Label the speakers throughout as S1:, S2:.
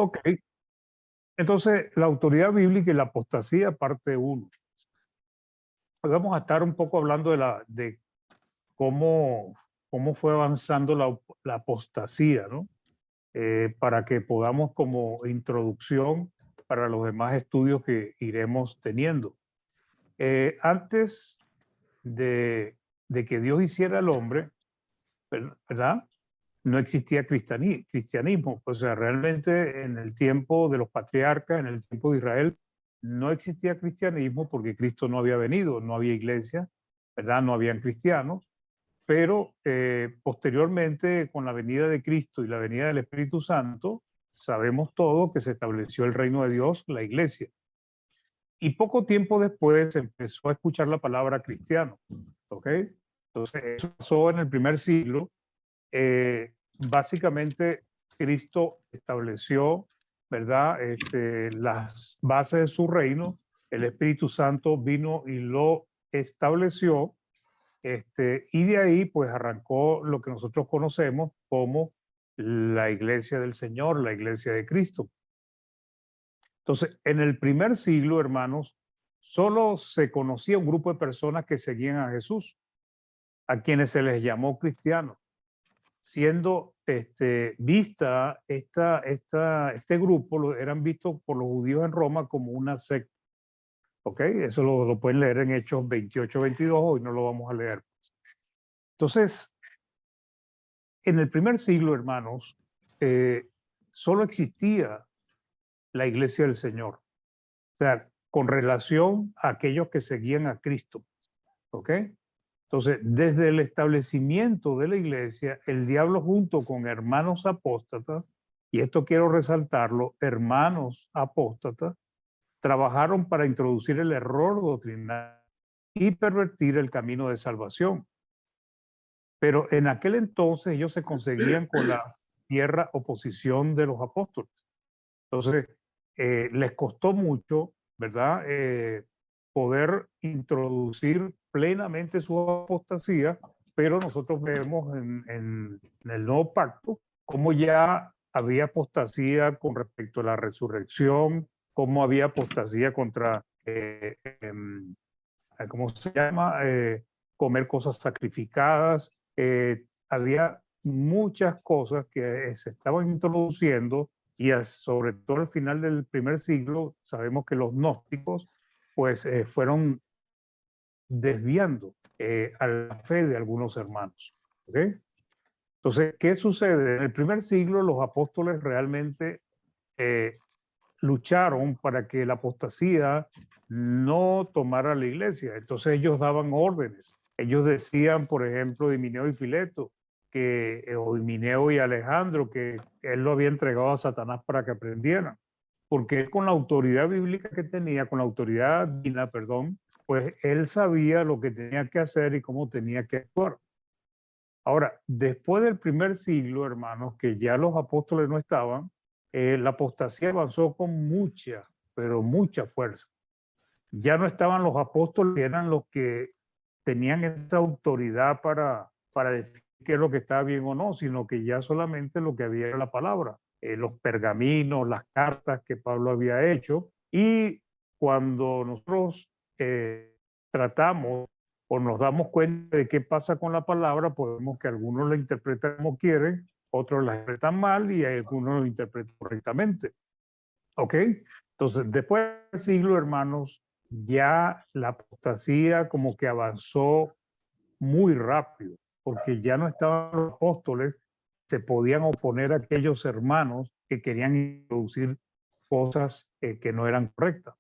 S1: Ok, entonces la autoridad bíblica y la apostasía, parte uno. Hoy vamos a estar un poco hablando de cómo fue avanzando la apostasía, ¿no? Para que podamos como introducción para los demás estudios que iremos teniendo. Antes de que Dios hiciera al hombre, ¿verdad? No existía cristianismo. O sea, realmente en el tiempo de los patriarcas, en el tiempo de Israel, no existía cristianismo porque Cristo no había venido, no había iglesia, ¿verdad? No habían cristianos. Pero posteriormente, con la venida de Cristo y la venida del Espíritu Santo, sabemos todo que se estableció el reino de Dios, la iglesia. Y poco tiempo después se empezó a escuchar la palabra cristiano. ¿Ok? Entonces, eso pasó en el primer siglo. Básicamente, Cristo estableció, ¿verdad? Las bases de su reino. El Espíritu Santo vino y lo estableció. Y de ahí, pues arrancó lo que nosotros conocemos como la iglesia del Señor, la iglesia de Cristo. Entonces, en el primer siglo, hermanos, solo se conocía un grupo de personas que seguían a Jesús, a quienes se les llamó cristianos, siendo vista este grupo, eran vistos por los judíos en Roma como una secta. ¿Ok? Eso lo pueden leer en Hechos 28-22, hoy no lo vamos a leer. Entonces, en el primer siglo, hermanos, solo existía la iglesia del Señor. O sea, con relación a aquellos que seguían a Cristo. ¿Ok? Entonces, desde el establecimiento de la iglesia, el diablo junto con hermanos apóstatas, y esto quiero resaltarlo, hermanos apóstatas, trabajaron para introducir el error doctrinal y pervertir el camino de salvación. Pero en aquel entonces ellos se conseguían con la fierra oposición de los apóstoles. Entonces, les costó mucho, ¿verdad? Poder introducir plenamente su apostasía, pero nosotros vemos en el nuevo pacto cómo ya había apostasía con respecto a la resurrección, cómo había apostasía contra, ¿cómo se llama? Comer cosas sacrificadas. Había muchas cosas que se estaban introduciendo y sobre todo al final del primer siglo sabemos que los gnósticos pues fueron desviando a la fe de algunos hermanos. ¿Okay? Entonces, ¿qué sucede? En el primer siglo los apóstoles realmente eh, lucharon para que la apostasía no tomara la iglesia. Entonces ellos daban órdenes. Ellos decían, por ejemplo, de Himeneo y Fileto, o Himeneo y Alejandro, que él lo había entregado a Satanás para que aprendieran. Porque él con la autoridad bíblica que tenía, con la autoridad divina, perdón, pues él sabía lo que tenía que hacer y cómo tenía que actuar. Ahora, después del primer siglo, hermanos, que ya los apóstoles no estaban, la apostasía avanzó con mucha, pero mucha fuerza. Ya no estaban los apóstoles, que eran los que tenían esa autoridad para decir qué es lo que estaba bien o no, sino que ya solamente lo que había era la palabra, los pergaminos, las cartas que Pablo había hecho. Y cuando nosotros tratamos o nos damos cuenta de qué pasa con la palabra, podemos que algunos la interpretan como quieren, otros la interpretan mal y algunos lo interpretan correctamente. ¿Ok? Entonces, después del siglo, hermanos, ya la apostasía como que avanzó muy rápido, porque ya no estaban los apóstoles, se podían oponer a aquellos hermanos que querían introducir cosas que no eran correctas.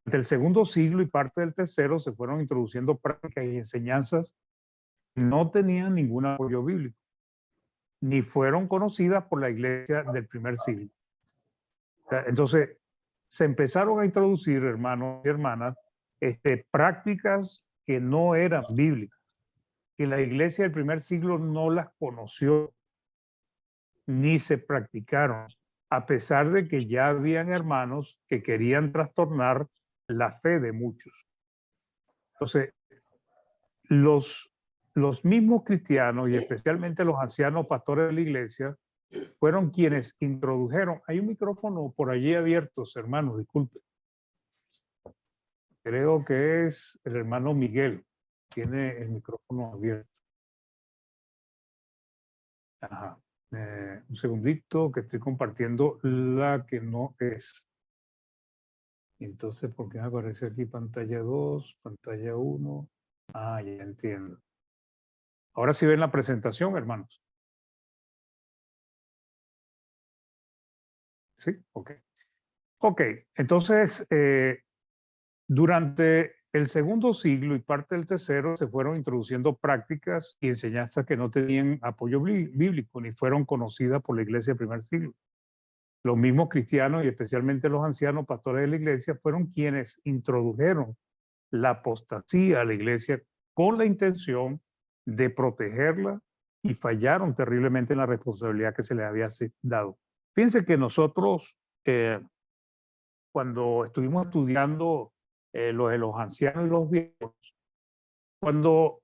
S1: Del segundo siglo y parte del tercero se fueron introduciendo prácticas y enseñanzas que no tenían ningún apoyo bíblico, ni fueron conocidas por la iglesia del primer siglo. Entonces, se empezaron a introducir, hermanos y hermanas, prácticas que no eran bíblicas, que la iglesia del primer siglo no las conoció ni se practicaron, a pesar de que ya habían hermanos que querían trastornar la fe de muchos. Entonces, los mismos cristianos y especialmente los ancianos pastores de la iglesia fueron quienes introdujeron. Hay un micrófono por allí abierto, hermanos, disculpe. Creo que es el hermano Miguel. Tiene el micrófono abierto. Ajá. Un segundito que estoy compartiendo la que no es. Entonces, ¿por qué me aparece aquí pantalla 2, pantalla 1? Ah, ya entiendo. Ahora sí ven la presentación, hermanos. Sí, ok. Ok, entonces, durante el segundo siglo y parte del tercero se fueron introduciendo prácticas y enseñanzas que no tenían apoyo bíblico ni fueron conocidas por la iglesia del primer siglo. Los mismos cristianos y especialmente los ancianos pastores de la iglesia fueron quienes introdujeron la apostasía a la iglesia con la intención de protegerla y fallaron terriblemente en la responsabilidad que se les había dado. Fíjense que nosotros, cuando estuvimos estudiando lo de los ancianos y los diáconos, cuando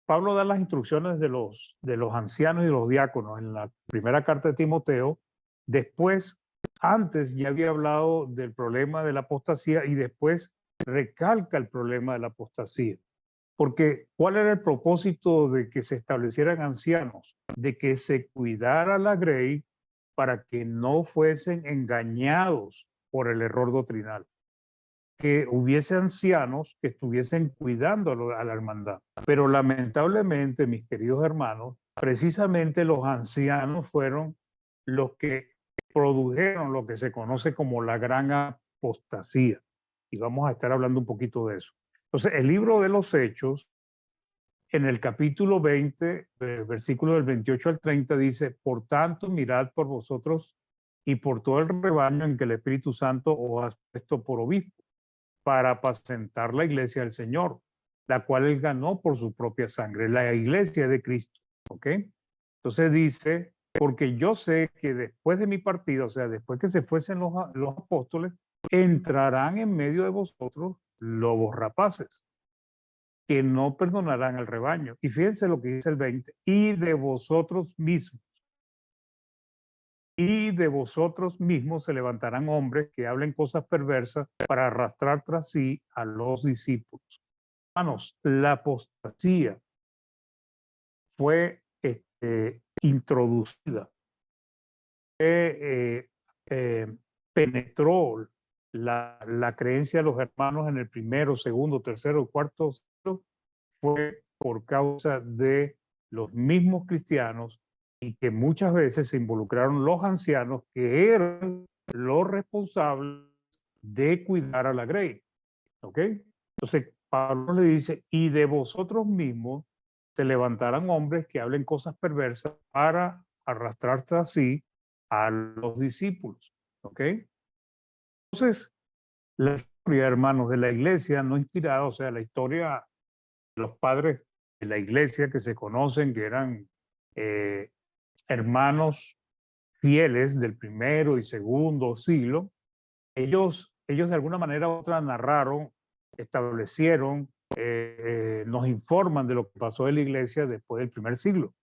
S1: Pablo da las instrucciones de los ancianos y los diáconos en la primera carta de Timoteo, después, antes ya había hablado del problema de la apostasía y después recalca el problema de la apostasía. Porque ¿cuál era el propósito de que se establecieran ancianos? De que se cuidara la grey para que no fuesen engañados por el error doctrinal. Que hubiese ancianos que estuviesen cuidando a la hermandad. Pero lamentablemente, mis queridos hermanos, precisamente los ancianos fueron los que produjeron lo que se conoce como la gran apostasía. Y vamos a estar hablando un poquito de eso. Entonces, el libro de los Hechos, en el capítulo 20, versículo del 28 al 30, dice: por tanto, mirad por vosotros y por todo el rebaño en que el Espíritu Santo os ha puesto por obispo, para apacentar la iglesia del Señor, la cual él ganó por su propia sangre, la iglesia de Cristo. ¿Ok? Entonces dice: porque yo sé que después de mi partida, o sea, después que se fuesen los apóstoles, entrarán en medio de vosotros lobos rapaces, que no perdonarán al rebaño. Y fíjense lo que dice el 20, y de vosotros mismos. Y de vosotros mismos se levantarán hombres que hablen cosas perversas para arrastrar tras sí a los discípulos. Hermanos, la apostasía fue introducida, penetró la creencia de los hermanos en el primero, segundo, tercero, cuarto siglo, fue por causa de los mismos cristianos, y que muchas veces se involucraron los ancianos que eran los responsables de cuidar a la grey. ¿Ok? Entonces Pablo le dice: y de vosotros mismos se levantarán hombres que hablen cosas perversas para arrastrar tras sí a los discípulos. ¿Ok? Entonces, la historia, hermanos, de la iglesia no inspirada, o sea, la historia de los padres de la iglesia que se conocen, que eran hermanos fieles del primero y segundo siglo, ellos de alguna manera u otra narraron, establecieron, nos informan de lo que pasó en la iglesia después del primer siglo.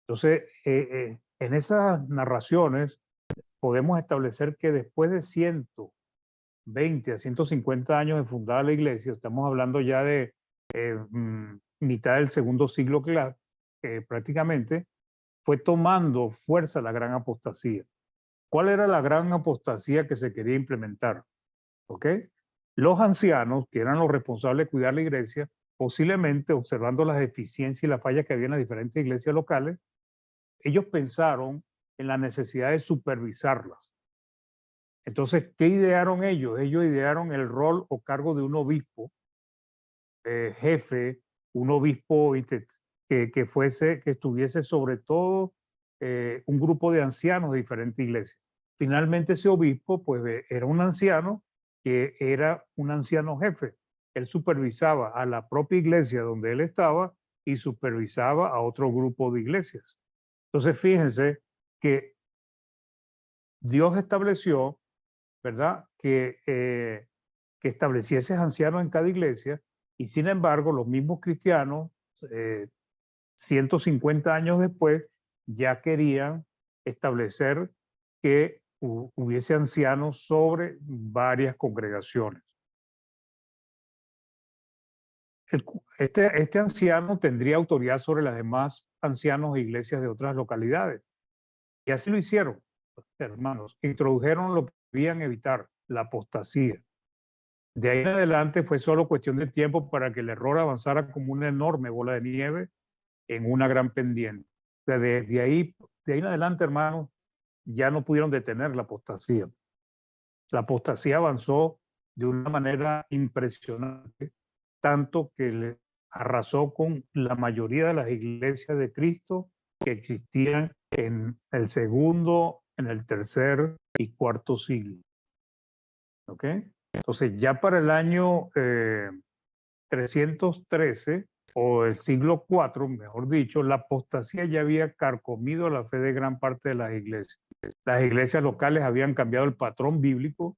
S1: Entonces, en esas narraciones podemos establecer que después de 120 a 150 años de fundada la iglesia, estamos hablando ya de mitad del segundo siglo prácticamente, fue tomando fuerza la gran apostasía. ¿Cuál era la gran apostasía que se quería implementar? ¿Ok? Los ancianos, que eran los responsables de cuidar la iglesia, posiblemente observando las deficiencias y las fallas que había en las diferentes iglesias locales, ellos pensaron en la necesidad de supervisarlas. Entonces, ¿qué idearon ellos? Ellos idearon el rol o cargo de un obispo, jefe, un obispo que estuviese sobre todo un grupo de ancianos de diferentes iglesias. Finalmente ese obispo pues era un anciano que era un anciano jefe. Él supervisaba a la propia iglesia donde él estaba y supervisaba a otro grupo de iglesias. Entonces fíjense que Dios estableció, ¿verdad?, que estableciese ancianos en cada iglesia, y sin embargo los mismos cristianos, 150 años después, ya querían establecer que hubiese ancianos sobre varias congregaciones. Este anciano tendría autoridad sobre las demás ancianos e iglesias de otras localidades. Y así lo hicieron, hermanos. Introdujeron lo que debían evitar, la apostasía. De ahí en adelante fue solo cuestión de tiempo para que el error avanzara como una enorme bola de nieve en una gran pendiente. O sea, de ahí en adelante, hermanos, ya no pudieron detener la apostasía. La apostasía avanzó de una manera impresionante, tanto que le arrasó con la mayoría de las iglesias de Cristo que existían en el segundo, en el tercer y cuarto siglo. ¿Ok? Entonces, ya para el año 313 o el siglo IV, mejor dicho, la apostasía ya había carcomido la fe de gran parte de las iglesias. Las iglesias locales habían cambiado el patrón bíblico,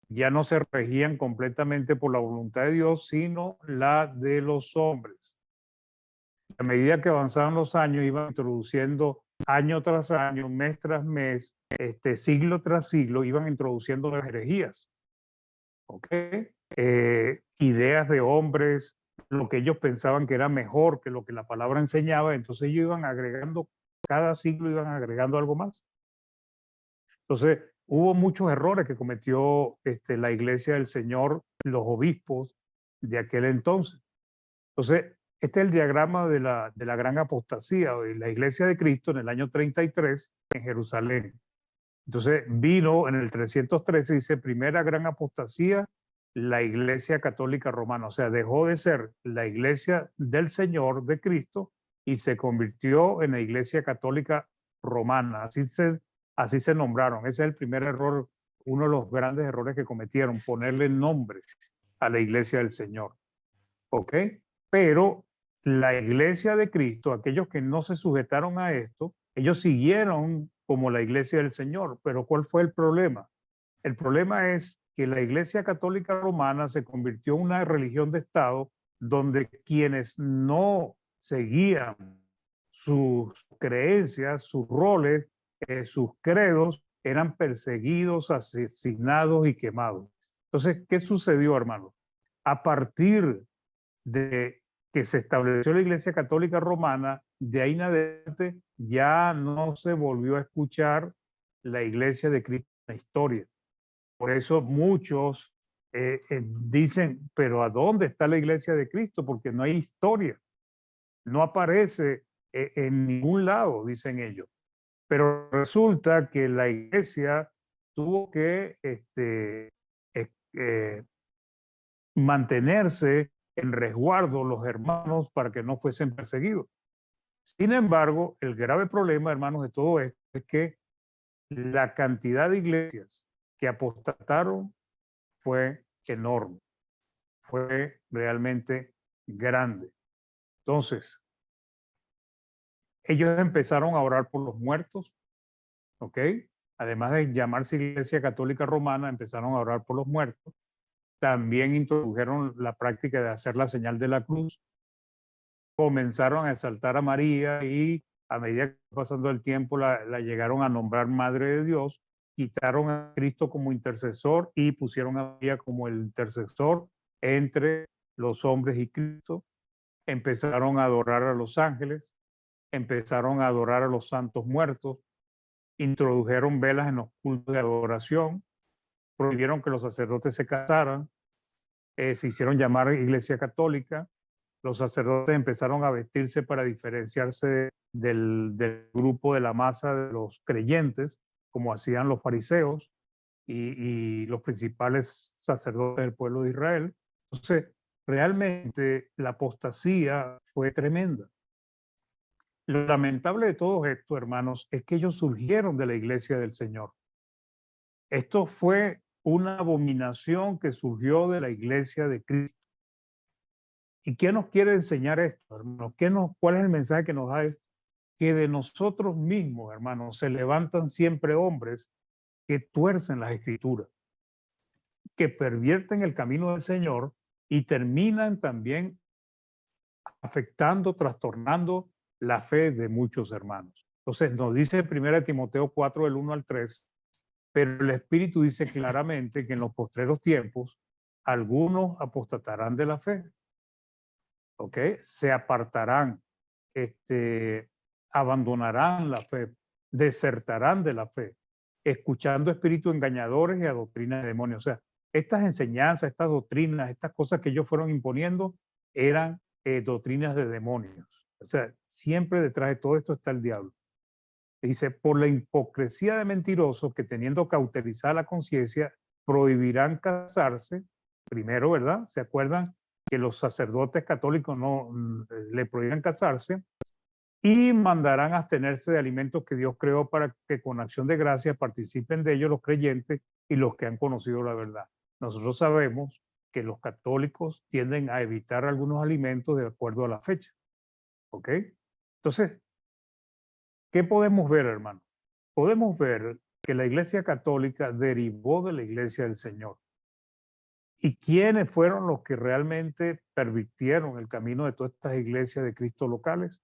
S1: ya no se regían completamente por la voluntad de Dios, sino la de los hombres. A medida que avanzaban los años, iban introduciendo año tras año, mes tras mes, siglo tras siglo, iban introduciendo las herejías. ¿Ok? Ideas de hombres, lo que ellos pensaban que era mejor que lo que la palabra enseñaba, entonces ellos iban agregando, cada siglo iban agregando algo más. Entonces, hubo muchos errores que cometió la Iglesia del Señor, los obispos de aquel entonces. Entonces, este es el diagrama de la gran apostasía de la Iglesia de Cristo en el año 33 en Jerusalén. Entonces, vino en el 313, dice, primera gran apostasía, la Iglesia Católica Romana. O sea, dejó de ser la Iglesia del Señor, de Cristo, y se convirtió en la Iglesia Católica Romana. Así se nombraron. Ese es el primer error, uno de los grandes errores que cometieron, ponerle nombre a la Iglesia del Señor. ¿Ok? Pero la Iglesia de Cristo, aquellos que no se sujetaron a esto, ellos siguieron como la Iglesia del Señor. Pero ¿cuál fue el problema? El problema es que la Iglesia Católica Romana se convirtió en una religión de Estado donde quienes no seguían sus creencias, sus roles, sus credos, eran perseguidos, asesinados y quemados. Entonces, ¿qué sucedió, hermanos? A partir de que se estableció la Iglesia Católica Romana, de ahí en adelante ya no se volvió a escuchar la Iglesia de Cristo en la historia. Por eso muchos dicen, pero ¿a dónde está la Iglesia de Cristo? Porque no hay historia, no aparece en ningún lado, dicen ellos. Pero resulta que la Iglesia tuvo que mantenerse en resguardo los hermanos para que no fuesen perseguidos. Sin embargo, el grave problema, hermanos, de todo esto es que la cantidad de iglesias que apostataron fue enorme, fue realmente grande. Entonces, ellos empezaron a orar por los muertos, ¿ok? Además de llamarse Iglesia Católica Romana, empezaron a orar por los muertos. También introdujeron la práctica de hacer la señal de la cruz. Comenzaron a exaltar a María y a medida que pasando el tiempo la llegaron a nombrar Madre de Dios. Quitaron a Cristo como intercesor y pusieron a María como el intercesor entre los hombres y Cristo. Empezaron a adorar a los ángeles, empezaron a adorar a los santos muertos, introdujeron velas en los cultos de adoración, prohibieron que los sacerdotes se casaran, se hicieron llamar Iglesia Católica. Los sacerdotes empezaron a vestirse para diferenciarse del grupo de la masa de los creyentes, como hacían los fariseos y los principales sacerdotes del pueblo de Israel. Entonces, realmente la apostasía fue tremenda. Lo lamentable de todo esto, hermanos, es que ellos surgieron de la iglesia del Señor. Esto fue una abominación que surgió de la iglesia de Cristo. ¿Y qué nos quiere enseñar esto, hermanos? ¿Cuál es el mensaje que nos da esto? Que de nosotros mismos, hermanos, se levantan siempre hombres que tuercen las escrituras, que pervierten el camino del Señor y terminan también afectando, trastornando la fe de muchos hermanos. Entonces nos dice 1 Timoteo 4, del 1 al 3, pero el Espíritu dice claramente que en los postreros tiempos algunos apostatarán de la fe, ¿ok? Se apartarán, abandonarán la fe, desertarán de la fe, escuchando espíritus engañadores y a doctrinas de demonios. O sea, estas enseñanzas, estas doctrinas, estas cosas que ellos fueron imponiendo eran doctrinas de demonios. O sea, siempre detrás de todo esto está el diablo. Dice, por la hipocresía de mentirosos que teniendo cauterizada la conciencia, prohibirán casarse. Primero, ¿verdad? ¿Se acuerdan que los sacerdotes católicos no le prohíben casarse? Y mandarán abstenerse de alimentos que Dios creó para que con acción de gracia participen de ellos los creyentes y los que han conocido la verdad. Nosotros sabemos que los católicos tienden a evitar algunos alimentos de acuerdo a la fecha. ¿Ok? Entonces, ¿qué podemos ver, hermano? Podemos ver que la Iglesia Católica derivó de la Iglesia del Señor. ¿Y quiénes fueron los que realmente pervirtieron el camino de todas estas iglesias de Cristo locales?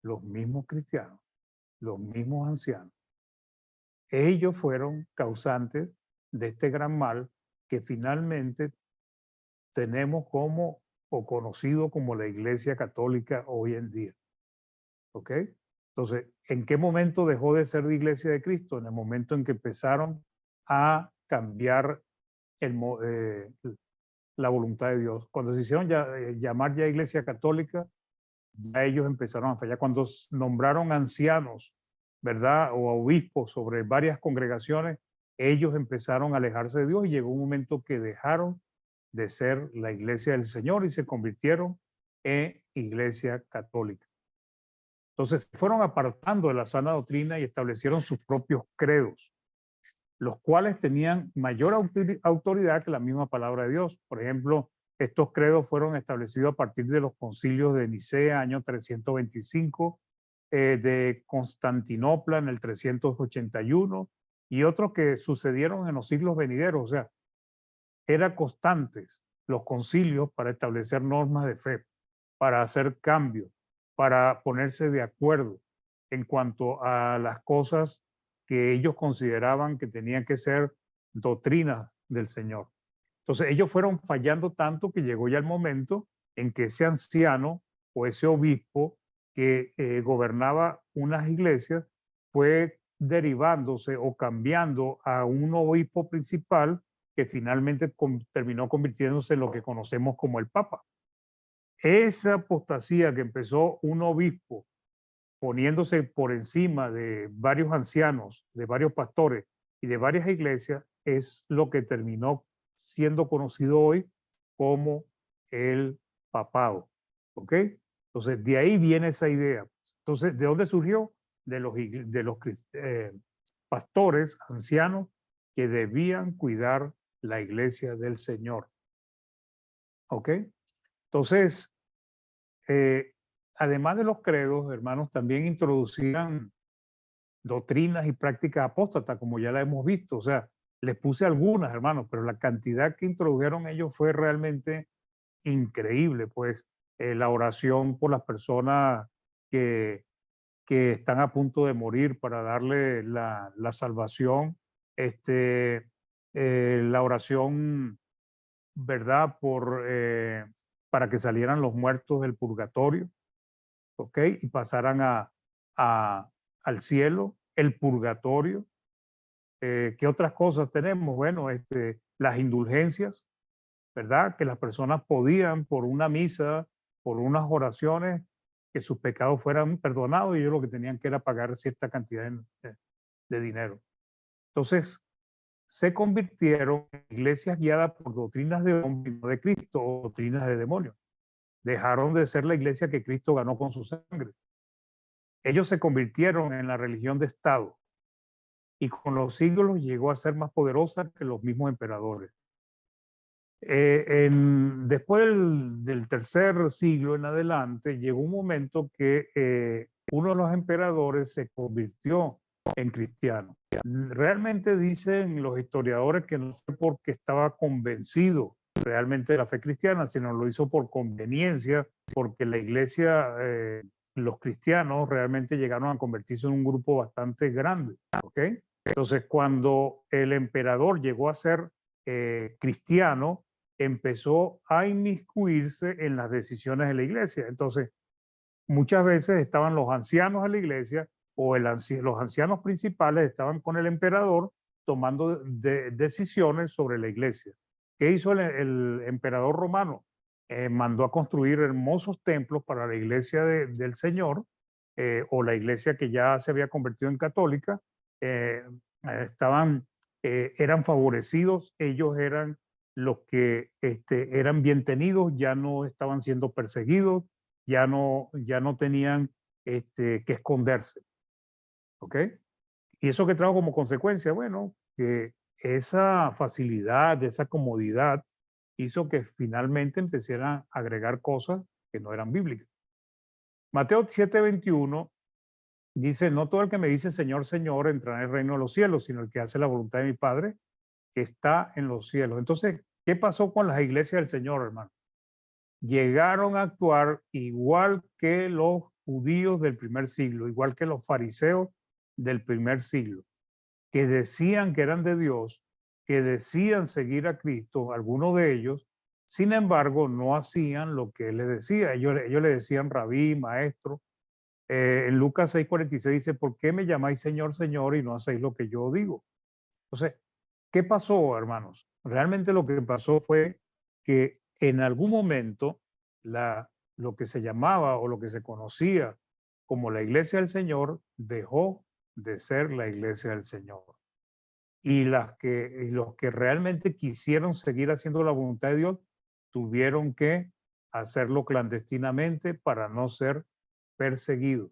S1: Los mismos cristianos, los mismos ancianos. Ellos fueron causantes de este gran mal que finalmente tenemos como o conocido como la Iglesia Católica hoy en día. ¿Ok? Entonces, ¿en qué momento dejó de ser la Iglesia de Cristo? En el momento en que empezaron a cambiar la voluntad de Dios. Cuando se hicieron llamar ya Iglesia Católica, ya ellos empezaron a fallar. Cuando nombraron ancianos, ¿verdad? O obispos sobre varias congregaciones, ellos empezaron a alejarse de Dios y llegó un momento que dejaron de ser la Iglesia del Señor y se convirtieron en Iglesia Católica. Entonces se fueron apartando de la sana doctrina y establecieron sus propios credos, los cuales tenían mayor autoridad que la misma palabra de Dios. Por ejemplo, estos credos fueron establecidos a partir de los concilios de Nicea, año 325, de Constantinopla en el 381, y otros que sucedieron en los siglos venideros. O sea, eran constantes los concilios para establecer normas de fe, para hacer cambios, para ponerse de acuerdo en cuanto a las cosas que ellos consideraban que tenían que ser doctrinas del Señor. Entonces ellos fueron fallando tanto que llegó ya el momento en que ese anciano o ese obispo que gobernaba unas iglesias fue derivándose o cambiando a un obispo principal que finalmente terminó convirtiéndose en lo que conocemos como el Papa. Esa apostasía que empezó un obispo poniéndose por encima de varios ancianos, de varios pastores y de varias iglesias, es lo que terminó siendo conocido hoy como el papado. ¿Ok? Entonces, de ahí viene esa idea. Entonces, ¿de dónde surgió? De los pastores ancianos que debían cuidar la iglesia del Señor. ¿Ok? Entonces, además de los credos, hermanos, también introducían doctrinas y prácticas apóstatas, como ya la hemos visto. O sea, les puse algunas, hermanos, pero la cantidad que introdujeron ellos fue realmente increíble. Pues la oración por las personas que, que están a punto de morir para darle la salvación, la oración, ¿verdad? Para que salieran los muertos del purgatorio, ¿ok? Y pasaran al cielo, el purgatorio. ¿Qué otras cosas tenemos? Bueno, las indulgencias, ¿verdad? Que las personas podían por una misa, por unas oraciones, que sus pecados fueran perdonados y ellos lo que tenían que era pagar cierta cantidad de dinero. Entonces, se convirtieron en iglesias guiadas por doctrinas de hombre, no de Cristo, o doctrinas de demonios. Dejaron de ser la iglesia que Cristo ganó con su sangre. Ellos se convirtieron en la religión de Estado y con los siglos llegó a ser más poderosa que los mismos emperadores. Después del tercer siglo en adelante, llegó un momento que uno de los emperadores se convirtió en cristiano. Realmente dicen los historiadores que no fue porque estaba convencido realmente de la fe cristiana, sino lo hizo por conveniencia, porque la iglesia los cristianos realmente llegaron a convertirse en un grupo bastante grande, ¿ok? Entonces, cuando el emperador llegó a ser cristiano, empezó a inmiscuirse en las decisiones de la iglesia. Entonces, muchas veces estaban los ancianos de la iglesia o los ancianos principales estaban con el emperador tomando decisiones sobre la iglesia. ¿Qué hizo el emperador romano? Mandó a construir hermosos templos para la iglesia del Señor, o la iglesia que ya se había convertido en católica. eh, estaban, Eran favorecidos, ellos eran los que eran bien tenidos, ya no estaban siendo perseguidos, ya no tenían que esconderse, ¿ok? Y eso que trajo como consecuencia, bueno, que esa facilidad, esa comodidad hizo que finalmente empezaran a agregar cosas que no eran bíblicas. Mateo 7:21 dice, no todo el que me dice Señor, Señor entrará en el reino de los cielos, sino el que hace la voluntad de mi Padre que está en los cielos. Entonces, ¿qué pasó con las iglesias del Señor, hermano? Llegaron a actuar igual que los judíos del primer siglo, igual que los fariseos del primer siglo, que decían que eran de Dios, que decían seguir a Cristo, algunos de ellos, sin embargo, no hacían lo que él les decía. Ellos le decían rabí, maestro. En Lucas 6:46 dice, ¿por qué me llamáis Señor, Señor y no hacéis lo que yo digo? Entonces, ¿qué pasó, hermanos? Realmente lo que pasó fue que en algún momento lo que se llamaba o lo que se conocía como la iglesia del Señor dejó de ser la iglesia del Señor. Y los que realmente quisieron seguir haciendo la voluntad de Dios tuvieron que hacerlo clandestinamente para no ser perseguidos.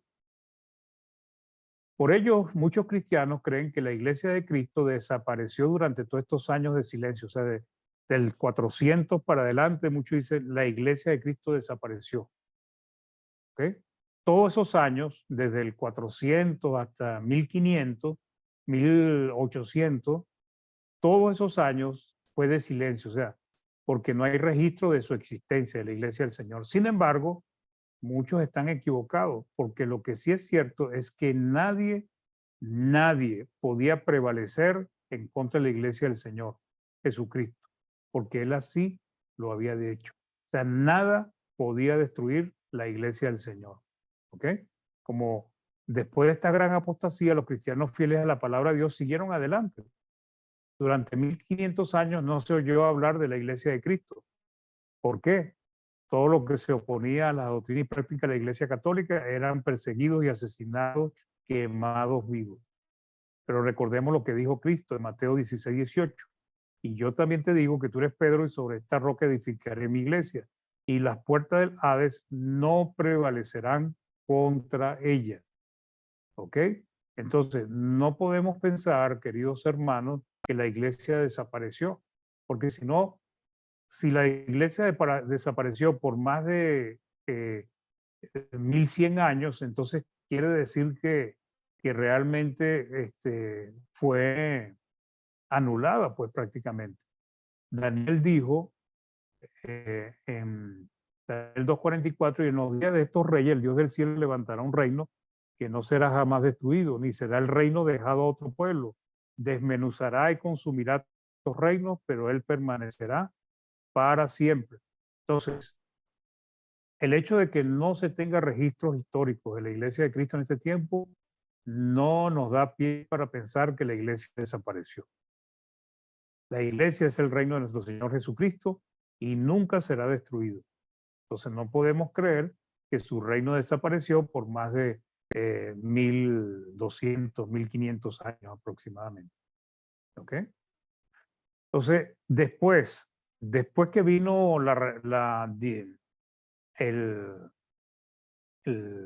S1: Por ello, muchos cristianos creen que la iglesia de Cristo desapareció durante todos estos años de silencio. O sea, del 400 para adelante, muchos dicen la iglesia de Cristo desapareció. ¿Ok? Todos esos años, desde el 400 hasta 1500, 1800, todos esos años fue de silencio. O sea, porque no hay registro de su existencia de la iglesia del Señor. Sin embargo, muchos están equivocados, porque lo que sí es cierto es que nadie podía prevalecer en contra de la iglesia del Señor Jesucristo, porque Él así lo había hecho. O sea, nada podía destruir la iglesia del Señor. ¿Ok? Como después de esta gran apostasía, los cristianos fieles a la palabra de Dios siguieron adelante. Durante 1500 años no se oyó hablar de la iglesia de Cristo. ¿Por qué? Todo lo que se oponía a la doctrina y práctica de la Iglesia Católica eran perseguidos y asesinados, quemados vivos. Pero recordemos lo que dijo Cristo en Mateo 16:18. Y yo también te digo que tú eres Pedro y sobre esta roca edificaré mi iglesia. Y las puertas del Hades no prevalecerán contra ella. ¿Ok? Entonces, no podemos pensar, queridos hermanos, que la iglesia desapareció. Porque si no, si la iglesia desapareció por más de 1100 años, entonces quiere decir que realmente fue anulada, pues prácticamente. Daniel dijo en Daniel 2:44, y en los días de estos reyes, el Dios del cielo levantará un reino que no será jamás destruido, ni será el reino dejado a otro pueblo. Desmenuzará y consumirá estos reinos, pero él permanecerá para siempre. Entonces, el hecho de que no se tenga registros históricos de la Iglesia de Cristo en este tiempo no nos da pie para pensar que la Iglesia desapareció. La Iglesia es el reino de nuestro Señor Jesucristo y nunca será destruido. Entonces no podemos creer que su reino desapareció por más de 1200, 1500 años aproximadamente. ¿Ok? Entonces, después que vino el,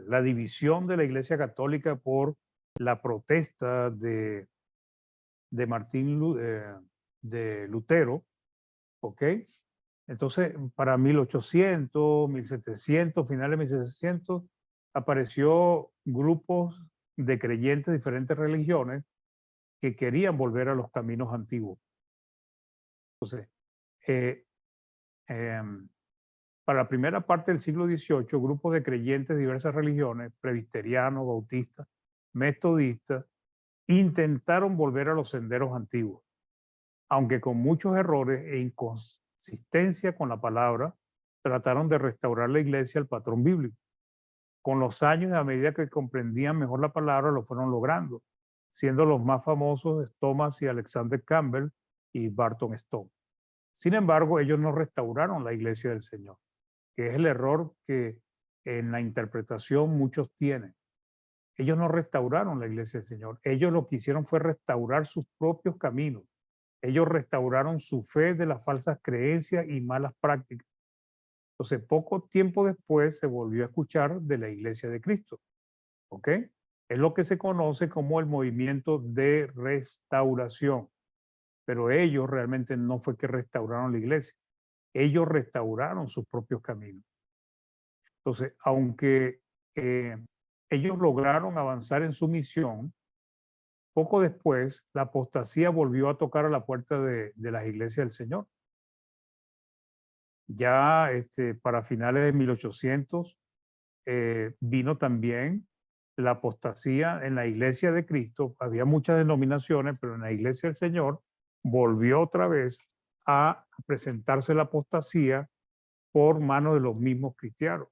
S1: la división de la Iglesia Católica por la protesta de de Lutero, ¿ok? Entonces, para 1800, 1700, finales de 1600, apareció grupos de creyentes de diferentes religiones que querían volver a los caminos antiguos. Entonces, eh, em, Para la primera parte del siglo XVIII, grupos de creyentes de diversas religiones, presbiterianos, bautistas, metodistas, intentaron volver a los senderos antiguos, aunque con muchos errores e inconsistencia con la palabra, trataron de restaurar la iglesia al patrón bíblico. Con los años, a medida que comprendían mejor la palabra, lo fueron logrando, siendo los más famosos Thomas y Alexander Campbell y Barton Stone. Sin embargo, ellos no restauraron la iglesia del Señor, que es el error que en la interpretación muchos tienen. Ellos no restauraron la iglesia del Señor. Ellos lo que hicieron fue restaurar sus propios caminos. Ellos restauraron su fe de las falsas creencias y malas prácticas. Entonces, poco tiempo después se volvió a escuchar de la Iglesia de Cristo. ¿Ok? Es lo que se conoce como el movimiento de restauración. Pero ellos realmente no fue que restauraron la iglesia. Ellos restauraron sus propios caminos. Entonces, aunque ellos lograron avanzar en su misión, poco después la apostasía volvió a tocar a la puerta de las iglesias del Señor. Ya para finales de 1800 vino también la apostasía en la iglesia de Cristo. Había muchas denominaciones, pero en la iglesia del Señor volvió otra vez a presentarse la apostasía por mano de los mismos cristianos.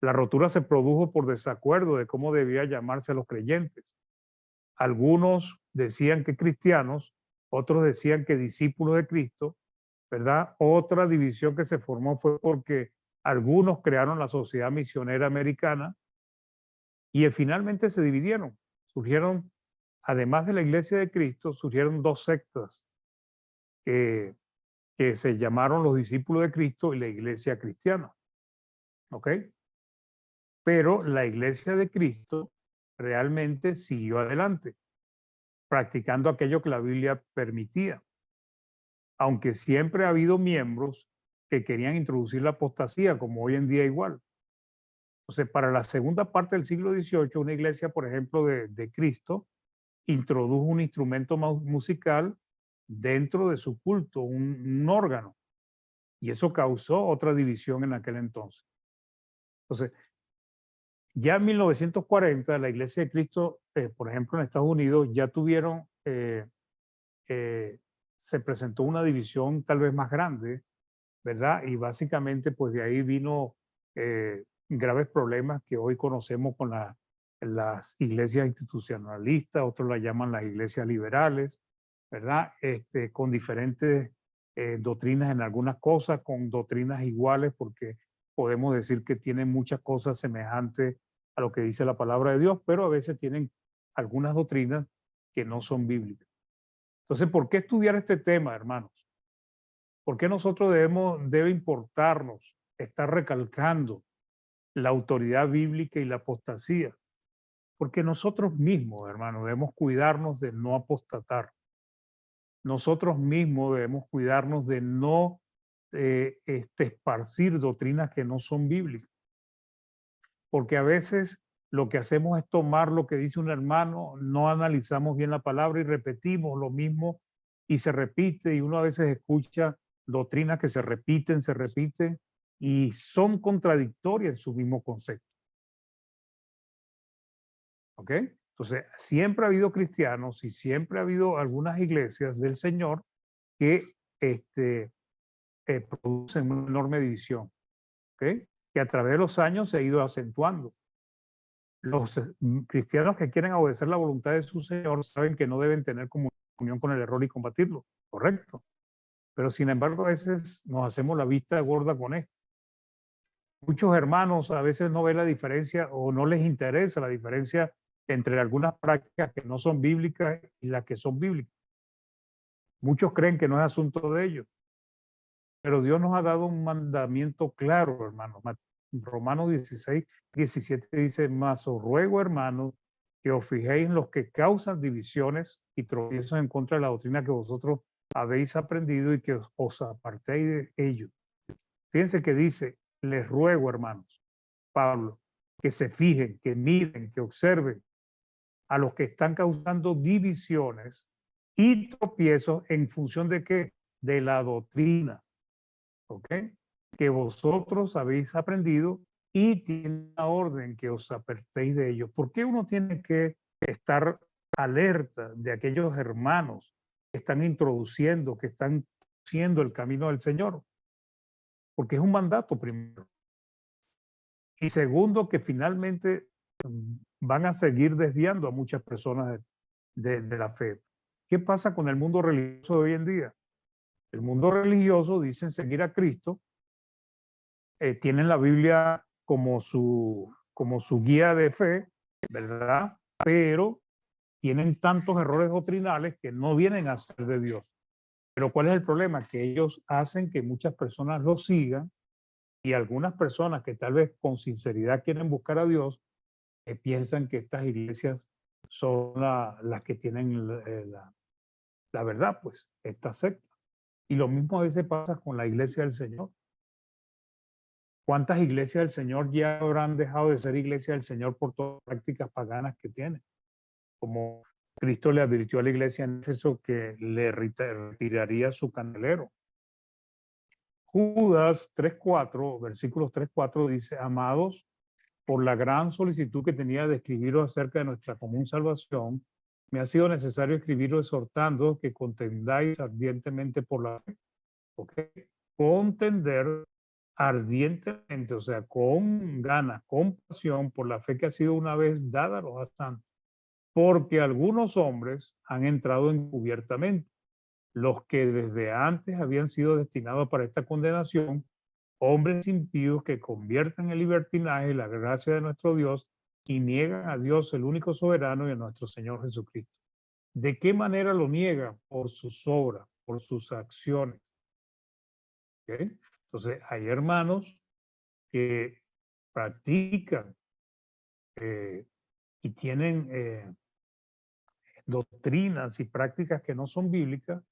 S1: La rotura se produjo por desacuerdo de cómo debía llamarse a los creyentes. Algunos decían que cristianos, otros decían que discípulos de Cristo, ¿verdad? Otra división que se formó fue porque algunos crearon la Sociedad Misionera Americana y finalmente se dividieron. Surgieron, además de la Iglesia de Cristo, surgieron dos sectas que se llamaron los discípulos de Cristo y la Iglesia Cristiana. ¿Ok? Pero la Iglesia de Cristo realmente siguió adelante, practicando aquello que la Biblia permitía, aunque siempre ha habido miembros que querían introducir la apostasía, como hoy en día igual. Entonces, para la segunda parte del siglo XVIII, una iglesia, por ejemplo, de Cristo, introdujo un instrumento musical dentro de su culto, un órgano, y eso causó otra división en aquel entonces. Entonces, ya en 1940, la Iglesia de Cristo, por ejemplo, en Estados Unidos, ya tuvieron, se presentó una división tal vez más grande, ¿verdad? Y básicamente, pues de ahí vino graves problemas que hoy conocemos con las iglesias institucionalistas, otros la llaman las iglesias liberales, ¿verdad? Con diferentes doctrinas en algunas cosas, con doctrinas iguales, porque podemos decir que tienen muchas cosas semejantes a lo que dice la palabra de Dios, pero a veces tienen algunas doctrinas que no son bíblicas. Entonces, ¿por qué estudiar este tema, hermanos? ¿Por qué nosotros debe importarnos estar recalcando la autoridad bíblica y la apostasía? Porque nosotros mismos, hermanos, debemos cuidarnos de no apostatar. Nosotros mismos debemos cuidarnos de no esparcir doctrinas que no son bíblicas. Porque a veces lo que hacemos es tomar lo que dice un hermano, no analizamos bien la palabra y repetimos lo mismo y se repite, y uno a veces escucha doctrinas que se repiten y son contradictorias en su mismo concepto. ¿Ok? Entonces, siempre ha habido cristianos y siempre ha habido algunas iglesias del Señor que producen una enorme división, ¿ok? Que a través de los años se ha ido acentuando. Los cristianos que quieren obedecer la voluntad de su Señor saben que no deben tener comunión con el error y combatirlo, correcto. Pero sin embargo, a veces nos hacemos la vista gorda con esto. Muchos hermanos a veces no ven la diferencia o no les interesa la diferencia entre algunas prácticas que no son bíblicas y las que son bíblicas. Muchos creen que no es asunto de ellos, pero Dios nos ha dado un mandamiento claro, hermanos. Romanos 16:17 dice: mas os ruego, hermanos, que os fijéis en los que causan divisiones y tropiezos en contra de la doctrina que vosotros habéis aprendido y que os apartéis de ellos. Fíjense que dice: les ruego, hermanos, Pablo, que se fijen, que miren, que observen a los que están causando divisiones y tropiezos en función de qué, de la doctrina. ¿ok? Que vosotros habéis aprendido y tiene la orden que os apartéis de ellos. ¿Por qué uno tiene que estar alerta de aquellos hermanos que están introduciendo, que están siendo el camino del Señor? Porque es un mandato primero. Y segundo, que finalmente van a seguir desviando a muchas personas de la fe. ¿Qué pasa con el mundo religioso de hoy en día? El mundo religioso dicen seguir a Cristo, tienen la Biblia como su guía de fe, ¿verdad? Pero tienen tantos errores doctrinales que no vienen a ser de Dios. Pero ¿cuál es el problema? Que ellos hacen que muchas personas lo sigan y algunas personas que tal vez con sinceridad quieren buscar a Dios, piensan que estas iglesias son las que tienen la verdad, pues, esta secta. Y lo mismo a veces pasa con la iglesia del Señor. ¿Cuántas iglesias del Señor ya habrán dejado de ser iglesia del Señor por todas las prácticas paganas que tienen? Como Cristo le advirtió a la iglesia en Éfeso que le retiraría su candelero. Judas 3:4, versículos 3:4 dice: amados, por la gran solicitud que tenía de escribiros acerca de nuestra común salvación, me ha sido necesario escribiros exhortando que contendáis ardientemente por la fe. ¿Ok? Contender ardientemente, o sea, con ganas, con pasión por la fe que ha sido una vez dada a los santos, porque algunos hombres han entrado encubiertamente, los que desde antes habían sido destinados para esta condenación, hombres impíos que convierten en libertinaje la gracia de nuestro Dios y niegan a Dios, el único soberano, y a nuestro Señor Jesucristo. ¿De qué manera lo niegan? Por sus obras, por sus acciones. ¿Okay? Entonces, hay hermanos que practican y tienen doctrinas y prácticas que no son bíblicas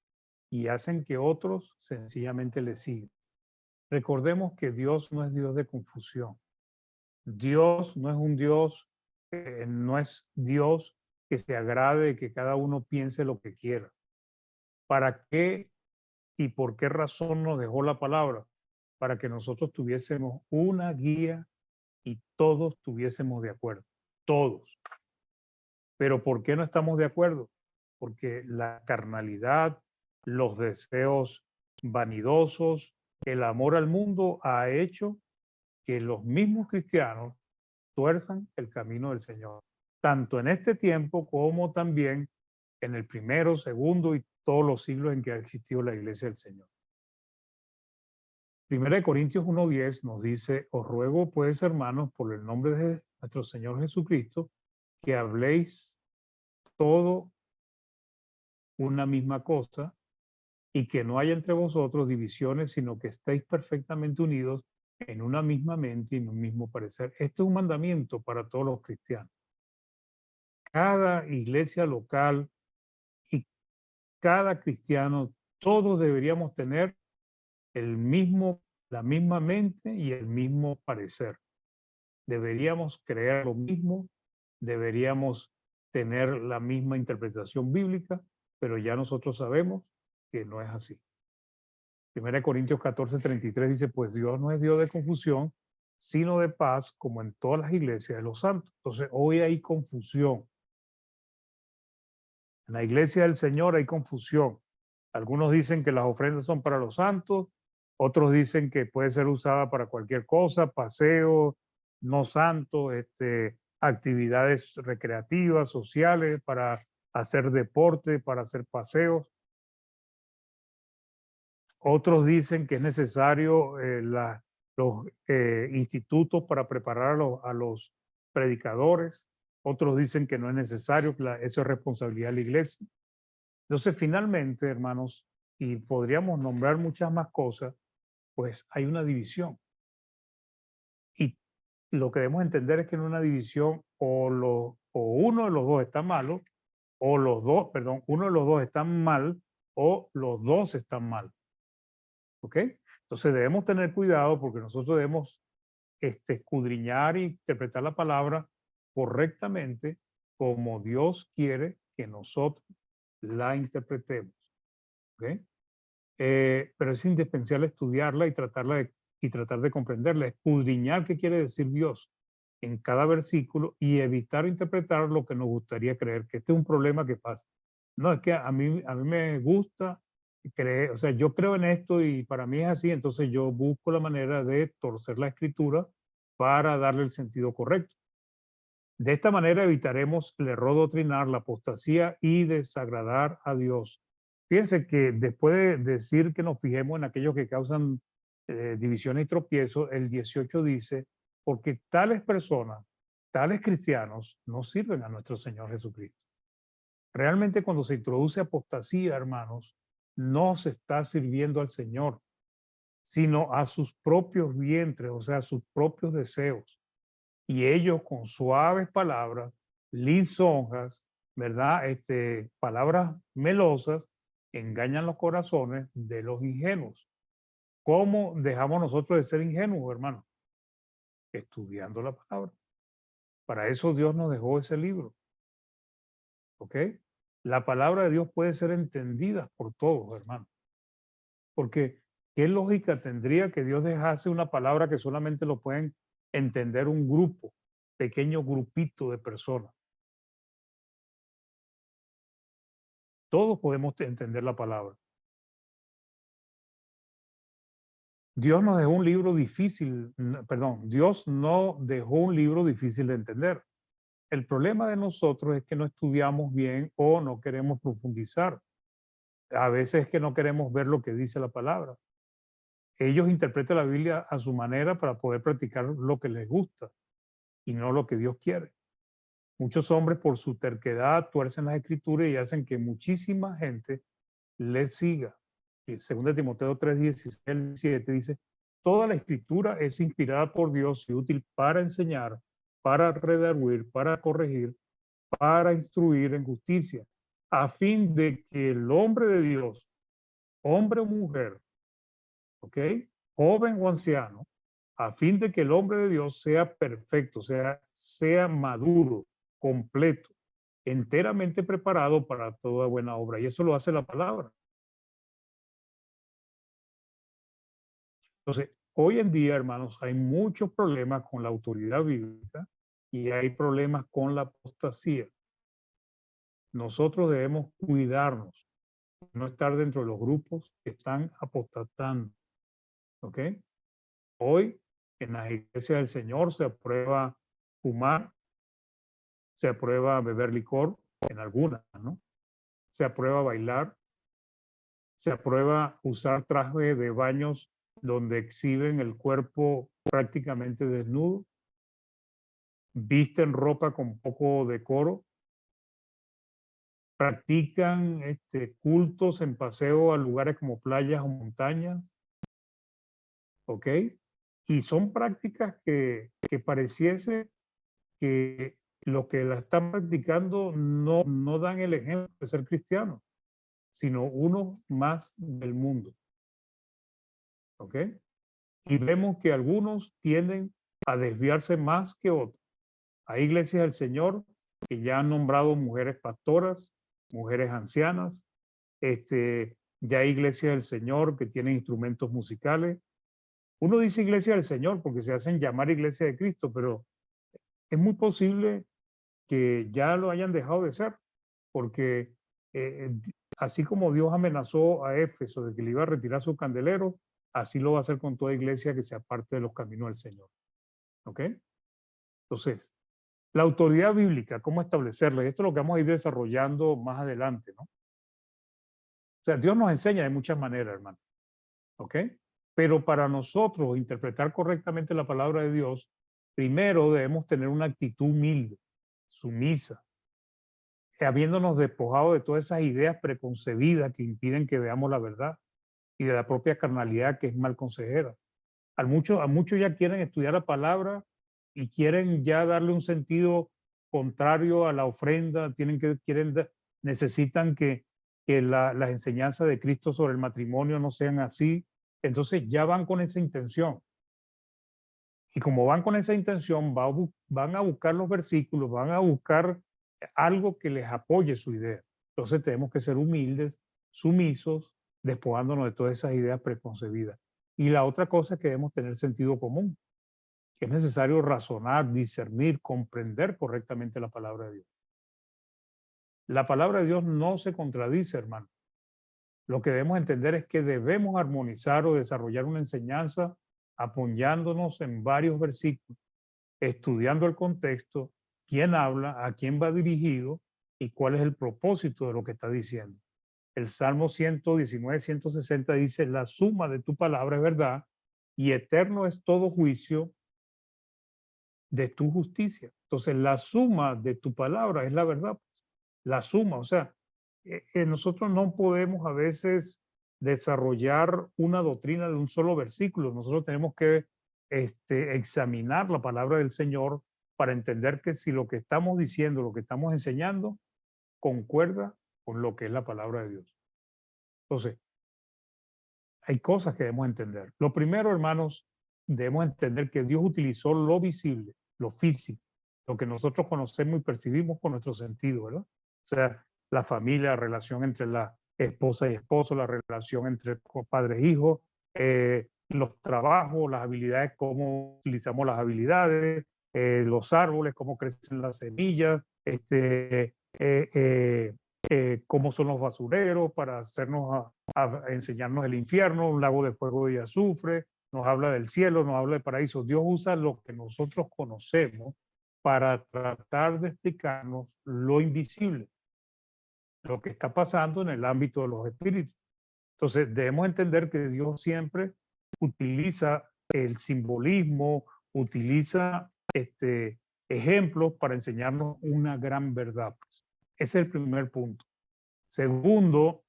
S1: y hacen que otros sencillamente le sigan. Recordemos que Dios no es Dios de confusión. Dios no es un Dios, no es Dios que se agrade de que cada uno piense lo que quiera. ¿Para qué y por qué razón nos dejó la palabra? Para que nosotros tuviésemos una guía y todos estuviésemos de acuerdo. Todos. Pero ¿por qué no estamos de acuerdo? Porque la carnalidad, los deseos vanidosos, el amor al mundo ha hecho que los mismos cristianos tuerzan el camino del Señor, tanto en este tiempo como también en el primero, segundo y todos los siglos en que ha existido la iglesia del Señor. Primera de Corintios 1:10 nos dice: os ruego pues, hermanos, por el nombre de nuestro Señor Jesucristo, que habléis todo una misma cosa y que no haya entre vosotros divisiones, sino que estéis perfectamente unidos en una misma mente y en un mismo parecer. Este es un mandamiento para todos los cristianos. Cada iglesia local y cada cristiano, todos deberíamos tener la misma mente y el mismo parecer. Deberíamos creer lo mismo, deberíamos tener la misma interpretación bíblica, pero ya nosotros sabemos que no es así. 1 Corintios 14:33 dice: pues Dios no es Dios de confusión, sino de paz, como en todas las iglesias de los santos. Entonces, hoy hay confusión. En la iglesia del Señor hay confusión. Algunos dicen que las ofrendas son para los santos, otros dicen que puede ser usada para cualquier cosa, paseo, no santo, actividades recreativas, sociales, para hacer deporte, para hacer paseos. Otros dicen que es necesario los institutos para preparar a los predicadores. Otros dicen que no es necesario, que eso es responsabilidad de la iglesia. Entonces, finalmente, hermanos, y podríamos nombrar muchas más cosas, pues hay una división. Y lo que debemos entender es que en una división o uno de los dos está malo, o los dos, perdón, uno de los dos está mal, o los dos están mal. ¿Ok? Entonces debemos tener cuidado porque nosotros debemos escudriñar e interpretar la palabra correctamente como Dios quiere que nosotros la interpretemos. ¿Ok? pero es indispensable estudiarla y tratar de comprenderla, escudriñar qué quiere decir Dios en cada versículo y evitar interpretar lo que nos gustaría creer, que este es un problema que pasa. No, es que a mí me gusta creer, o sea, yo creo en esto y para mí es así, entonces yo busco la manera de torcer la escritura para darle el sentido correcto. De esta manera evitaremos el error doctrinal, la apostasía y desagradar a Dios. Fíjense que después de decir que nos fijemos en aquellos que causan divisiones y tropiezos, el 18 dice, porque tales personas, tales cristianos, no sirven a nuestro Señor Jesucristo. Realmente cuando se introduce apostasía, hermanos, no se está sirviendo al Señor, sino a sus propios vientres, o sea, a sus propios deseos. Y ellos con suaves palabras, lisonjas, ¿verdad? Palabras melosas, engañan los corazones de los ingenuos. ¿Cómo dejamos nosotros de ser ingenuos, hermano? Estudiando la palabra. Para eso Dios nos dejó ese libro, ¿ok? La palabra de Dios puede ser entendida por todos, hermano. Porque, ¿qué lógica tendría que Dios dejase una palabra que solamente lo pueden entender un grupo, pequeño grupito de personas? Todos podemos entender la palabra. Dios nos dejó un libro difícil, perdón, Dios no dejó un libro difícil de entender. El problema de nosotros es que no estudiamos bien o no queremos profundizar. A veces es que no queremos ver lo que dice la palabra. Ellos interpretan la Biblia a su manera para poder practicar lo que les gusta y no lo que Dios quiere. Muchos hombres por su terquedad tuercen las escrituras y hacen que muchísima gente les siga. Y 2 Timoteo 3:16-17 dice, toda la escritura es inspirada por Dios y útil para enseñar, para redarguir, para corregir, para instruir en justicia, a fin de que el hombre de Dios, hombre o mujer, ¿ok? Joven o anciano, a fin de que el hombre de Dios sea perfecto, sea maduro, completo, enteramente preparado para toda buena obra. Y eso lo hace la palabra. Entonces, hoy en día, hermanos, hay muchos problemas con la autoridad bíblica y hay problemas con la apostasía. Nosotros debemos cuidarnos, no estar dentro de los grupos que están apostatando. ¿Ok? Hoy en las iglesias del Señor se aprueba fumar, se aprueba beber licor, en algunas, ¿no? Se aprueba bailar, se aprueba usar trajes de baños donde exhiben el cuerpo prácticamente desnudo, visten ropa con poco decoro, practican cultos en paseo a lugares como playas o montañas, ¿ok? Y son prácticas que pareciese que los que la están practicando no dan el ejemplo de ser cristianos, sino uno más del mundo, ¿ok? Y vemos que algunos tienden a desviarse más que otros. Hay iglesias del Señor que ya han nombrado mujeres pastoras, mujeres ancianas, ya hay iglesias del Señor que tienen instrumentos musicales. Uno dice iglesia del Señor porque se hacen llamar iglesia de Cristo, pero es muy posible que ya lo hayan dejado de ser, porque así como Dios amenazó a Éfeso de que le iba a retirar su candelero, así lo va a hacer con toda iglesia que se aparte de los caminos del Señor. ¿Ok? Entonces, la autoridad bíblica, ¿cómo establecerla? Y esto es lo que vamos a ir desarrollando más adelante, ¿no? O sea, Dios nos enseña de muchas maneras, hermano. ¿Ok? Pero para nosotros interpretar correctamente la palabra de Dios, primero debemos tener una actitud humilde, sumisa, habiéndonos despojado de todas esas ideas preconcebidas que impiden que veamos la verdad y de la propia carnalidad que es mal consejera. A muchos ya quieren estudiar la palabra y quieren ya darle un sentido contrario a la ofrenda, necesitan que las enseñanzas de Cristo sobre el matrimonio no sean así. Entonces ya van con esa intención. Y como van con esa intención, van a buscar los versículos, van a buscar algo que les apoye su idea. Entonces tenemos que ser humildes, sumisos, despojándonos de todas esas ideas preconcebidas. Y la otra cosa es que debemos tener sentido común, que es necesario razonar, discernir, comprender correctamente la palabra de Dios. La palabra de Dios no se contradice, hermano. Lo que debemos entender es que debemos armonizar o desarrollar una enseñanza apoyándonos en varios versículos, estudiando el contexto, quién habla, a quién va dirigido y cuál es el propósito de lo que está diciendo. El Salmo 119, 160 dice, la suma de tu palabra es verdad y eterno es todo juicio de tu justicia. Entonces, la suma de tu palabra es la verdad. Pues. La suma, o sea, nosotros no podemos a veces desarrollar una doctrina de un solo versículo. Nosotros tenemos que examinar la palabra del Señor para entender que si lo que estamos diciendo, lo que estamos enseñando, concuerda con lo que es la palabra de Dios. Entonces, hay cosas que debemos entender. Lo primero, hermanos, debemos entender que Dios utilizó lo visible, lo físico, lo que nosotros conocemos y percibimos con nuestro sentido, ¿verdad? O sea, la familia, la relación entre la esposa y esposo, la relación entre padres e hijos, los trabajos, las habilidades, cómo utilizamos las habilidades, los árboles, cómo crecen las semillas, cómo son los basureros para hacernos a enseñarnos el infierno, un lago de fuego y azufre, nos habla del cielo, nos habla del paraíso. Dios usa lo que nosotros conocemos para tratar de explicarnos lo invisible, lo que está pasando en el ámbito de los espíritus. Entonces, debemos entender que Dios siempre utiliza el simbolismo, utiliza ejemplos para enseñarnos una gran verdad. Pues. Ese es el primer punto. Segundo,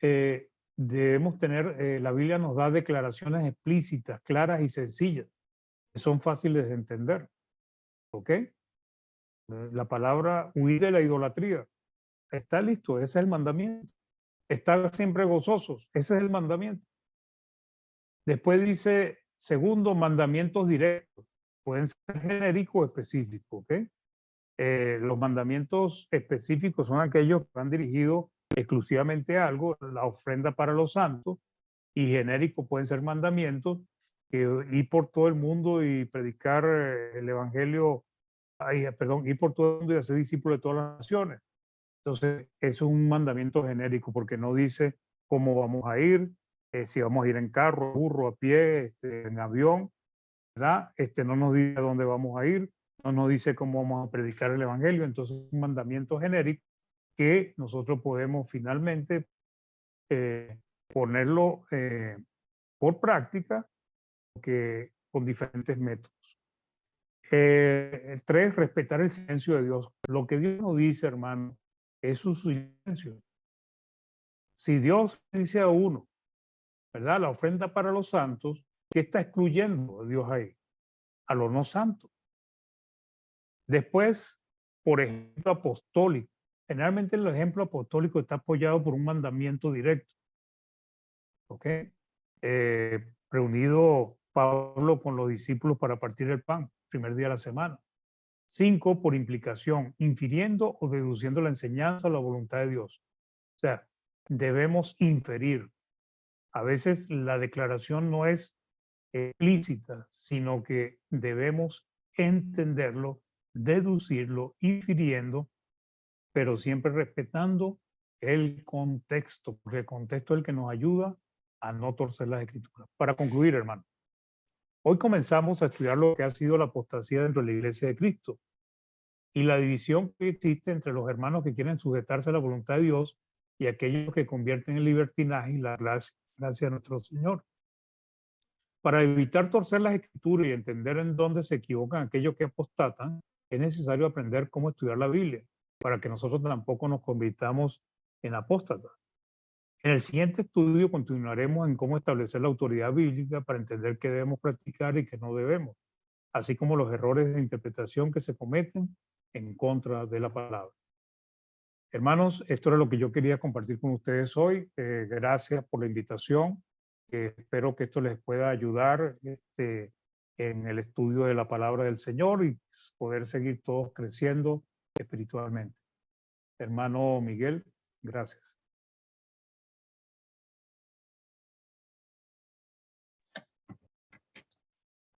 S1: debemos tener, la Biblia nos da declaraciones explícitas, claras y sencillas, que son fáciles de entender. ¿Ok? La palabra huir de la idolatría. Está listo, ese es el mandamiento. Estar siempre gozosos, ese es el mandamiento. Después dice, segundo, mandamientos directos. Pueden ser genéricos o específicos. ¿Ok? Los mandamientos específicos son aquellos que van dirigidos exclusivamente a algo, la ofrenda para los santos, y genéricos pueden ser mandamientos, ir por todo el mundo y predicar el evangelio, ir por todo el mundo y hacer discípulos de todas las naciones. Entonces, eso es un mandamiento genérico porque no dice cómo vamos a ir, si vamos a ir en carro, burro, a pie, en avión, ¿verdad? No nos dice a dónde vamos a ir, no nos dice cómo vamos a predicar el evangelio. Entonces, es un mandamiento genérico que nosotros podemos finalmente ponerlo por práctica con diferentes métodos. El 3, respetar el silencio de Dios. Lo que Dios nos dice, hermano, es su silencio. Si Dios dice a uno, ¿verdad? La ofrenda para los santos, ¿qué está excluyendo Dios ahí? A los no santos. Después, por ejemplo, apostólico. Generalmente el ejemplo apostólico está apoyado por un mandamiento directo. ¿Ok? Reunido Pablo con los discípulos para partir el pan, primer día de la semana. 5, por implicación, infiriendo o deduciendo la enseñanza o la voluntad de Dios. O sea, debemos inferir. A veces la declaración no es explícita, sino que debemos entenderlo, deducirlo, infiriendo, pero siempre respetando el contexto, porque el contexto es el que nos ayuda a no torcer las escrituras. Para concluir, hermano, hoy comenzamos a estudiar lo que ha sido la apostasía dentro de la Iglesia de Cristo y la división que existe entre los hermanos que quieren sujetarse a la voluntad de Dios y aquellos que convierten en libertinaje y la gracia de nuestro Señor. Para evitar torcer las escrituras y entender en dónde se equivocan aquellos que apostatan, es necesario aprender cómo estudiar la Biblia, para que nosotros tampoco nos convirtamos en apóstatas. En el siguiente estudio continuaremos en cómo establecer la autoridad bíblica para entender qué debemos practicar y qué no debemos, así como los errores de interpretación que se cometen en contra de la palabra. Hermanos, esto era lo que yo quería compartir con ustedes hoy. Gracias por la invitación. Espero que esto les pueda ayudar en el estudio de la palabra del Señor y poder seguir todos creciendo espiritualmente. Hermano Miguel, gracias.